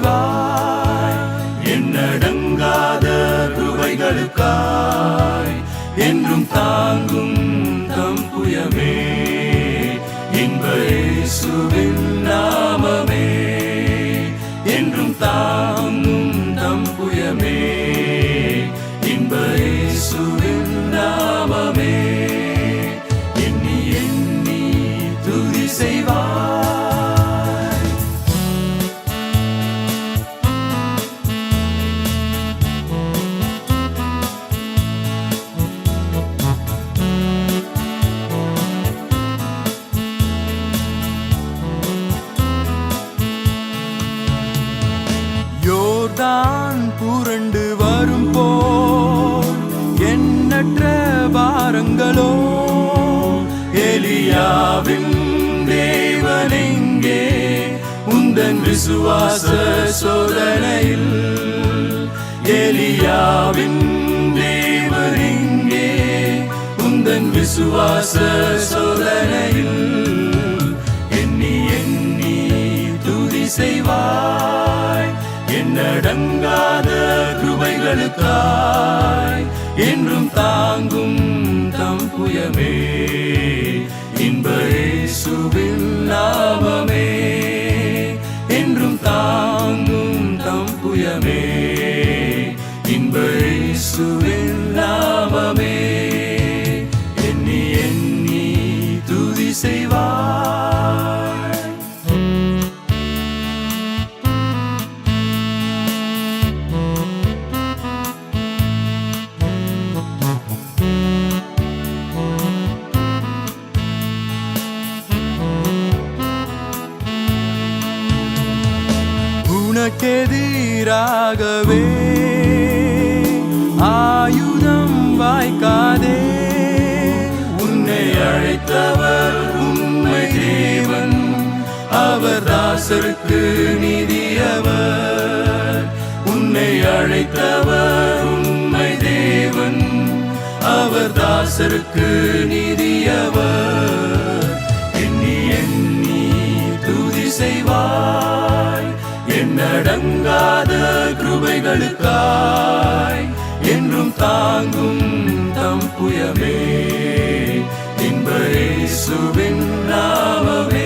செய்வாய் எண்ணடங்காத கிருபைகளுக்காய் என்றும் தாங்கும் தம் புயமே இன்ப இயேசுவின் நாமமே என்றும் தாங்கும் தம் புயமே இன்ப இயேசுவின் நாமமே எண்ணி எண்ணி துதி செய்வாய். யோர்தான் புரண்டு வரும் போல் எண்ணற்ற வாரங்களோ எலியாவின் தேவனெங்கே உந்தன் விசுவாச சோதனையில் எலியாவின் தேவனெங்கே உந்தன் விசுவாச சோதனையில் எண்ணி எண்ணி துதி செய்வாய் எண்ணடங்காத கிருபைகளுக்காய் என்றும் தாங்கும் தம் புயமே இன்ப இயேசுவின் நாமமே என்றும் தாங்கும் தம் புயமே இன்ப இயேசுவின் நாமமே எண்ணி எண்ணி துதி செய்வாய். உனக்கெதிராகவே ஆயுதம் வாய்க்காதே உன்னை அழைத்தவர் உண்மை தேவன் அவர் தாசருக்கு நீதியவர் உன்னை அழைத்தவர் உண்மை தேவன் அவர் தாசருக்கு நீதியவர் எண்ணி எண்ணி துதி செய்வாய் எண்ணடங்காத கிருபைகளுக்காய் என்றும் தாங்கும் தம் புயமே இன்ப இயேசுவின் நாமமே